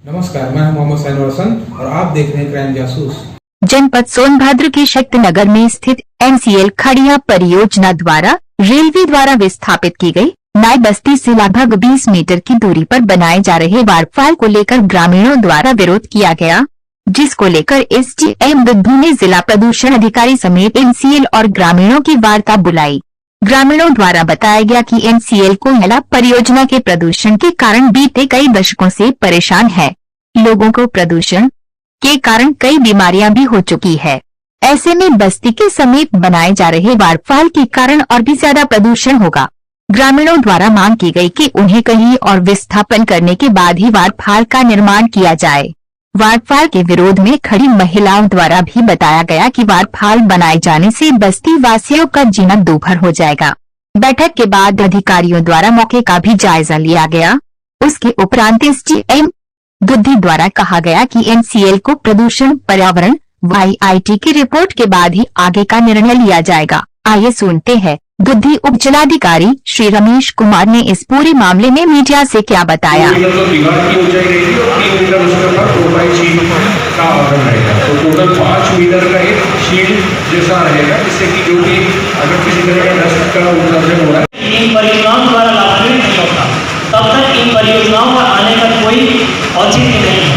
नमस्कार, मैं हूं मोहम्मद सैनुल हसन और आप देख रहे हैं क्राइम जासूस। जनपद सोनभद्र के शक्तिनगर में स्थित NCL खड़िया परियोजना द्वारा रेलवे द्वारा विस्थापित की गई नई बस्ती से लगभग 20 मीटर की दूरी पर बनाए जा रहे वाटरफॉल को लेकर ग्रामीणों द्वारा विरोध किया गया, जिसको लेकर SDM बुद्धू ने जिला प्रदूषण अधिकारी समेत NCL और ग्रामीणों की वार्ता बुलाई। ग्रामीणों द्वारा बताया गया कि NCL कोयला परियोजना के प्रदूषण के कारण बीते कई दशकों से परेशान है। लोगों को प्रदूषण के कारण कई बीमारियां भी हो चुकी है। ऐसे में बस्ती के समीप बनाए जा रहे वाटरफॉल के कारण और भी ज्यादा प्रदूषण होगा। ग्रामीणों द्वारा मांग की गई कि उन्हें कहीं और विस्थापन करने के बाद ही वाटरफॉल का निर्माण किया जाए। वाटरफॉल के विरोध में खड़ी महिलाओं द्वारा भी बताया गया कि वाटरफॉल बनाए जाने से बस्ती वासियों का जीना दूभर हो जाएगा। बैठक के बाद अधिकारियों द्वारा मौके का भी जायजा लिया गया। उसके उपरांत SDM बुद्धू द्वारा कहा गया कि NCL को प्रदूषण पर्यावरण YIT की रिपोर्ट के बाद ही आगे का निर्णय लिया जाएगा। आइए सुनते हैं बुद्धू उप जिलाधिकारी श्री रमेश कुमार ने इस पूरे मामले में मीडिया से क्या बताया। तो टोटल 5 मीटर का एक शील्ड जैसा रहेगा, जिससे कि जो भी अगर किसी तरह का डस्ट का उत्सर्जन हो रहा है इन परियोजनाओं द्वारा लाभान्वित नहीं होता, तब तक इन परियोजनाओं का आने का कोई औचित्य नहीं है।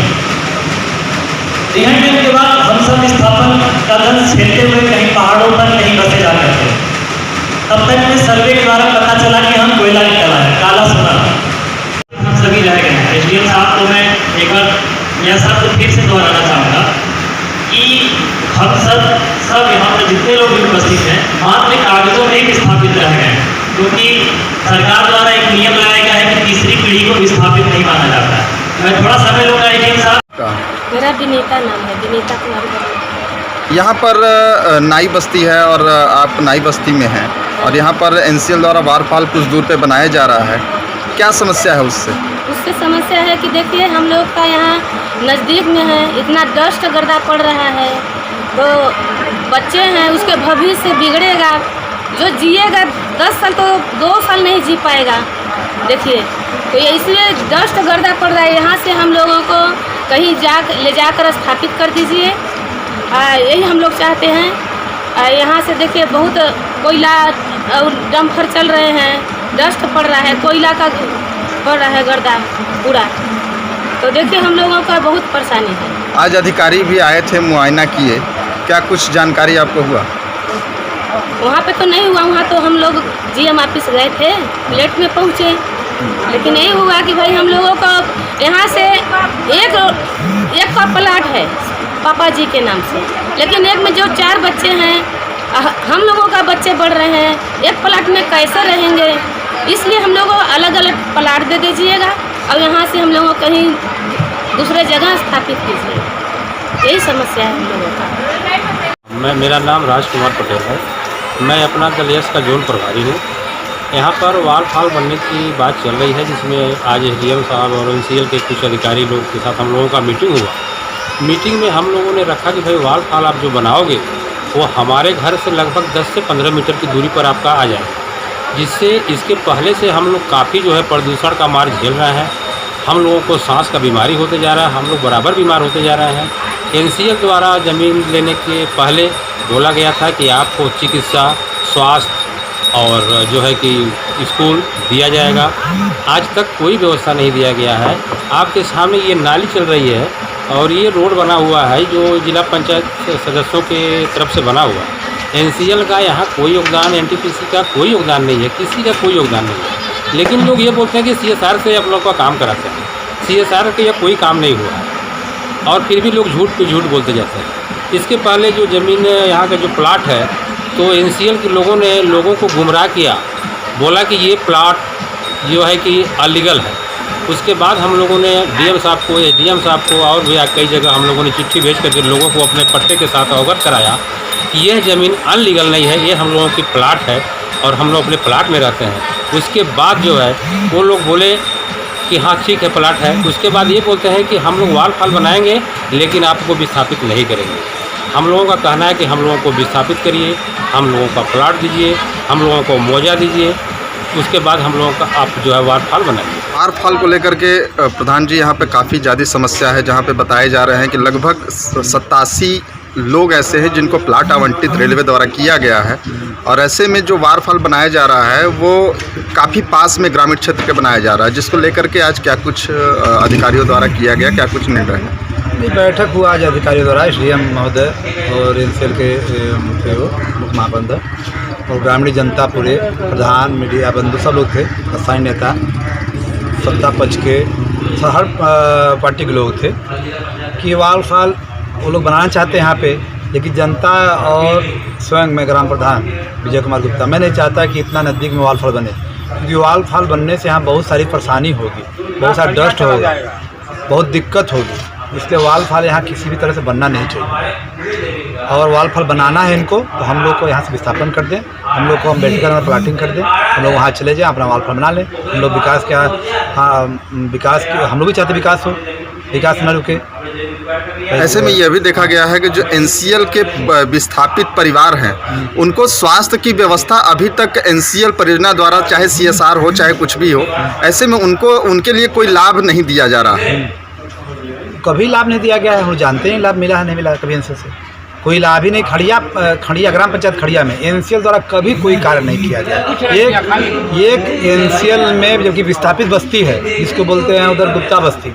रिहाइंडमेंट के बाद हम सब विस्थापन का धन छेड़ते हुए कहीं पहाड़ों पर कहीं बसे जाते थे। तब तक में सर्वे के द्वारा पता चला कि हम कोयला निकला है, काला सोना। हम सभी रह गए हैं। SDM साहब को मैं एक बार यह साहब को फिर से दोहराना चाहूँगा कि हम सब यहाँ पर जितने लोग उपस्थित हैं मात्र कागजों में विस्थापित रह गए, क्योंकि सरकार द्वारा एक नियम लाया गया है कि तीसरी पीढ़ी को विस्थापित नहीं माना जाता है। मैं थोड़ा समय लूँगा। SDM साहब, मेरा विनीता नाम है, विनीता कुमारी। यहाँ पर नाई बस्ती है और आप नाई बस्ती में हैं और यहाँ पर NCL द्वारा वाटरफॉल कुछ दूर पे बनाया जा रहा है, क्या समस्या है उससे? उससे समस्या है कि देखिए हम लोग का यहाँ नज़दीक में है, इतना डस्ट गर्दा पड़ रहा है, तो बच्चे हैं उसके भविष्य बिगड़ेगा। जो जिएगा 10 साल तो 2 साल नहीं जी पाएगा। देखिए तो ये इसलिए डस्ट गर्दा पड़ रहा है। यहाँ से हम लोगों को कहीं ले जाकर स्थापित कर दीजिए, यही हम लोग चाहते हैं। यहाँ से देखिए बहुत कोयला और डंपर चल रहे हैं, डस्ट पड़ रहा है, कोयला का पड़ रहा है गर्दा पूरा। तो देखिए हम लोगों का बहुत परेशानी है। आज अधिकारी भी आए थे, मुआयना किए, क्या कुछ जानकारी आपको हुआ? वहाँ पे तो नहीं हुआ, वहाँ तो हम लोग GM ऑफिस गए थे, लेट में पहुँचे, लेकिन यही हुआ कि भाई हम लोगों को यहाँ से एक का प्लाट है पापा जी के नाम से, लेकिन एक में जो 4 बच्चे हैं, हम लोगों का बच्चे बढ़ रहे हैं, एक प्लाट में कैसे रहेंगे? इसलिए हम लोगों को अलग अलग प्लाट दे दीजिएगा और यहाँ से हम लोगों को कहीं दूसरे जगह स्थापित कीजिए। यही समस्या है हम लोगों का। मेरा नाम राजकुमार पटेल है। मैं अपना गलियास का जोन प्रभारी हूँ। यहाँ पर वाटरफॉल बनने की बात चल रही है, जिसमें आज SDM साहब और NCL के कुछ अधिकारी लोग के साथ हम लोगों का मीटिंग हुआ। मीटिंग में हम लोगों ने रखा कि भाई वाटरफॉल आप जो बनाओगे वो हमारे घर से लगभग 10 से 15 मीटर की दूरी पर आपका आ जाए, जिससे इसके पहले से हम लोग काफ़ी जो है प्रदूषण का मार झेल रहे हैं। हम लोगों को सांस का बीमारी होते जा रहा है, हम लोग बराबर बीमार होते जा रहे हैं। NCL द्वारा ज़मीन लेने के पहले बोला गया था कि आपको चिकित्सा, स्वास्थ्य और जो है कि स्कूल दिया जाएगा। आज तक कोई व्यवस्था नहीं दिया गया है। आपके सामने ये नाली चल रही है और ये रोड बना हुआ है जो जिला पंचायत सदस्यों के तरफ से बना हुआ है। NCL का यहाँ कोई योगदान, NTPC का कोई योगदान नहीं है, किसी का कोई योगदान नहीं है। लेकिन लोग ये बोलते हैं कि CSR से आप लोग का काम कराते हैं। CSR के यह कोई काम नहीं हुआ है और फिर भी लोग झूठ पे झूठ बोलते जाते हैं। इसके पहले जो ज़मीन यहाँ का जो प्लाट है, तो NCL के लोगों ने लोगों को गुमराह किया, बोला कि ये प्लाट जो है कि अलीगल है। उसके बाद हम लोगों ने DM साहब को, SDM साहब को और भी कई जगह हम लोगों ने चिट्ठी भेज करके लोगों को अपने पट्टे के साथ अवगत कराया कि यह ज़मीन अनलीगल नहीं है, ये हम लोगों की प्लाट है और हम लोग अपने प्लाट में रहते हैं। उसके बाद जो है वो लोग बोले कि हाँ ठीक है प्लाट है। उसके बाद ये बोलते हैं कि हम लोग वाटरफॉल बनाएंगे लेकिन आपको विस्थापित नहीं करेंगे। हम लोगों का कहना है कि हम लोगों को विस्थापित करिए, हम लोगों का प्लाट दीजिए, हम लोगों को मुआवजा दीजिए। उसके बाद हम लोगों का आप जो है वाटरफॉल बनाएंगे। वाटरफॉल को लेकर के प्रधान जी यहाँ पे काफ़ी ज़्यादा समस्या है, जहाँ पे बताए जा रहे हैं कि लगभग 87 लोग ऐसे हैं जिनको प्लाट आवंटित रेलवे द्वारा किया गया है, और ऐसे में जो वाटरफॉल बनाया जा रहा है वो काफ़ी पास में ग्रामीण क्षेत्र के बनाया जा रहा है, जिसको लेकर के आज क्या कुछ अधिकारियों द्वारा किया गया, क्या कुछ निर्णय है? ये बैठक हुआ आज अधिकारियों द्वारा, डीएम महोदय और एनसीएल के मुख्य महाप्रबंधक और ग्रामीण जनता, पूरे प्रधान, मीडिया बंधु सब लोग थे, स्थानीय नेता, सत्ता पक्ष के, हर पार्टी के लोग थे कि वाटरफॉल वो लोग बनाना चाहते हैं यहाँ पे, लेकिन जनता और स्वयं मैं ग्राम प्रधान विजय कुमार गुप्ता, मैं नहीं चाहता कि इतना नज़दीक में वाटरफॉल बने, क्योंकि वाटरफॉल बनने से यहाँ बहुत सारी परेशानी होगी, बहुत सारा डस्ट होगा, बहुत दिक्कत होगी, इसलिए वाटरफॉल यहाँ किसी भी तरह से बनना नहीं चाहिए। और वाटरफॉल बनाना है इनको तो हम लोग को यहाँ से विस्थापन कर दें, हम लोग को अम्बेडकर में प्लाटिंग कर दें, हम लोग वहाँ चले जाएँ, अपना वाटरफॉल बना लें, हम लोग विकास के हम लोग भी चाहते विकास हो, विकास न रुके। ऐसे में यह भी देखा गया है कि जो एनसीएल के विस्थापित परिवार हैं उनको स्वास्थ्य की व्यवस्था अभी तक एनसीएल परियोजना द्वारा, चाहे सीएसआर हो चाहे कुछ भी हो, ऐसे में उनको उनके लिए कोई लाभ नहीं दिया जा रहा है। कभी लाभ नहीं दिया गया है, हम जानते हैं लाभ मिला है नहीं मिला है, कभी एनसीएल से कोई लाभ ही नहीं। खड़िया ग्राम पंचायत खड़िया में एनसीएल द्वारा कभी कोई कार्य नहीं किया गया। एक एनसीएल में जबकि विस्थापित बस्ती है, जिसको बोलते हैं उधर गुप्ता बस्ती,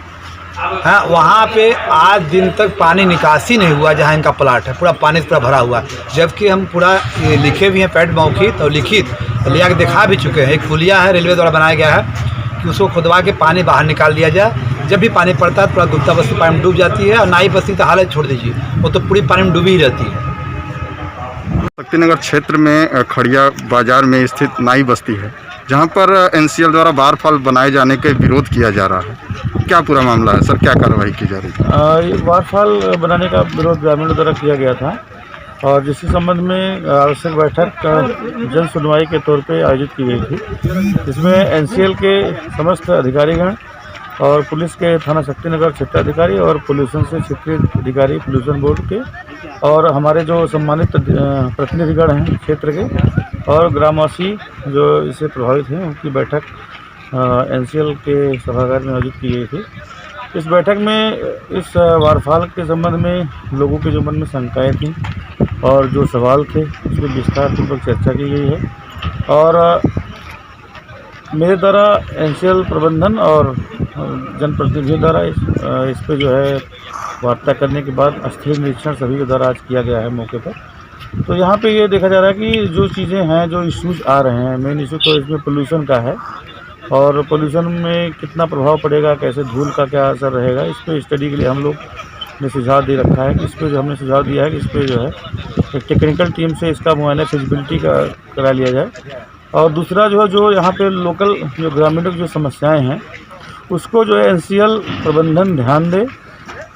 हाँ, वहाँ पे आज दिन तक पानी निकासी नहीं हुआ, जहाँ इनका प्लाट है पूरा पानी से पूरा भरा हुआ, जबकि हम पूरा लिखे भी हैं, पैड मौखित और लिखित ले आकर दिखा भी चुके हैं। एक पुलिया है रेलवे द्वारा बनाया गया है कि उसको खुदवा के पानी बाहर निकाल दिया जाए, जब भी पानी पड़ता है पूरा गुप्ता बस्ती पानी में डूब जाती है, और नाई बस्ती तो हालत छोड़ दीजिए, वो तो पूरी पानी में डूबी ही रहती है। शक्तिनगर क्षेत्र में खड़िया बाजार में स्थित नाई बस्ती है, जहां पर एनसीएल द्वारा वाटरफॉल बनाए जाने के विरोध किया जा रहा है। क्या पूरा मामला है सर, क्या कार्रवाई की जा रही है? वाटरफॉल बनाने का विरोध ग्रामीणों द्वारा किया गया था, और जिसके संबंध में आवश्यक बैठक जन सुनवाई के तौर पे आयोजित की गई थी, जिसमें एनसीएल के समस्त अधिकारीगण और पुलिस के थाना शक्तिनगर क्षेत्राधिकारी और पोल्यूशन से क्षेत्रीय अधिकारी पोल्यूशन बोर्ड के, और हमारे जो सम्मानित प्रतिनिधिगण हैं क्षेत्र के, और ग्रामवासी जो इससे प्रभावित हैं, उनकी बैठक एनसीएल के सभागार में आयोजित की गई थी। इस बैठक में इस वाटरफॉल के संबंध में लोगों के जो मन में शंकाएँ थीं और जो सवाल थे, उसकी विस्तारपूर्वक चर्चा की गई है, और मेरे द्वारा एनसीएल प्रबंधन और जनप्रतिनिधियों द्वारा इस पर जो है वार्ता करने के बाद स्थलीय निरीक्षण सभी के द्वारा आज किया गया है मौके पर। तो यहाँ पे ये देखा जा रहा है कि जो चीज़ें हैं, जो इश्यूज आ रहे हैं, मेन इशू तो इसमें पोल्यूशन का है, और पोल्यूशन में कितना प्रभाव पड़ेगा, कैसे धूल का क्या असर रहेगा, इस पर स्टडी के लिए हम लोग ने सुझाव दे रखा है कि इस पर जो हमने सुझाव दिया है कि इस पर जो है एक टेक्निकल टीम से इसका मुआयना फिजिबिलिटी का करा लिया जाए। और दूसरा जो यहाँ पे लोकल जो ग्रामीणों की जो समस्याएं हैं, उसको जो है एनसीएल प्रबंधन ध्यान दे,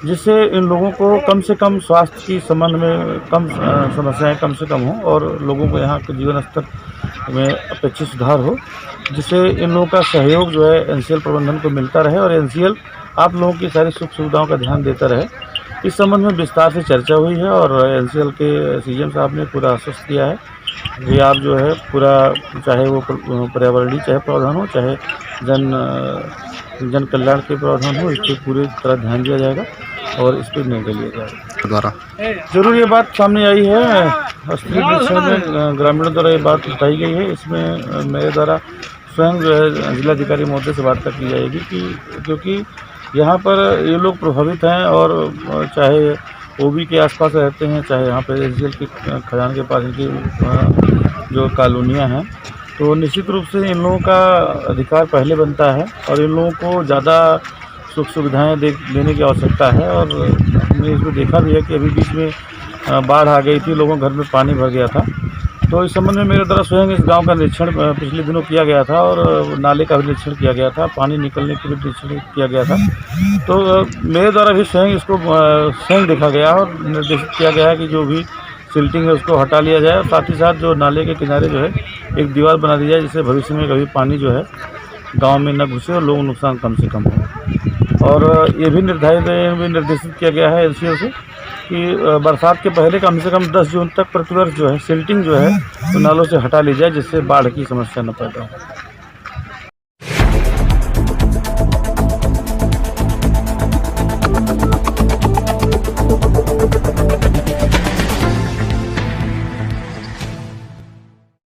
जिससे इन लोगों को कम से कम स्वास्थ्य की संबंध में समस्याएं कम से कम हो, और लोगों को यहाँ के जीवन स्तर में अपेक्षित सुधार हो, जिससे इन लोगों का सहयोग जो है एनसीएल प्रबंधन को मिलता रहे, और एनसीएल आप लोगों की सारी सुख सुविधाओं का ध्यान देता रहे। इस संबंध में विस्तार से चर्चा हुई है, और एनसीएल के सीएम साहब ने पूरा आश्वस्त किया है कि आप जो है पूरा, चाहे वो पर्यावरणीय चाहे प्रावधान हो, चाहे जन कल्याण के प्रावधान हो, इस पर पूरी तरह ध्यान दिया जाएगा और इस पर निर्णय लिया जाएगा। द्वारा जरूर ये बात सामने आई है, स्थलीय निरीक्षण में ग्रामीणों द्वारा ये बात बताई गई है। इसमें मेरे द्वारा स्वयं जो है जिलाधिकारी महोदय से वार्ता की जाएगी कि क्योंकि यहाँ पर ये लोग प्रभावित हैं, और चाहे ओबी के आसपास रहते हैं, चाहे यहाँ पर एनसीएल की खदान के पास इनकी जो कॉलोनियाँ हैं, तो निश्चित रूप से इन लोगों का अधिकार पहले बनता है, और इन लोगों को ज़्यादा सुख सुविधाएँ देने की आवश्यकता है। और हमने इसमें देखा भी है कि अभी बीच में बाढ़ आ गई थी, लोगों के घर में पानी भर गया था, तो इस संबंध में मेरे द्वारा स्वयं इस गांव का निरीक्षण पिछले दिनों किया गया था, और नाले का भी निरीक्षण किया गया था, पानी निकलने के लिए निरीक्षण किया गया था। तो मेरे द्वारा भी स्वयं इसको स्वयं देखा गया और निर्देशित किया गया है कि जो भी सिल्टिंग है उसको हटा लिया जाए, और साथ ही साथ जो नाले के किनारे जो है एक दीवार बना दी जाए, जिससे भविष्य में कभी पानी जो है गाँव में न घुसे और लोगों को नुकसान कम से कम हो। और ये भी निर्देशित किया गया है एनसीएल से कि बरसात के पहले कम से कम 10 जून तक प्रतिवर्ष जो है सिल्टिंग जो है तो नालों से हटा ली जाए, जिससे बाढ़ की समस्या न पैदा हो।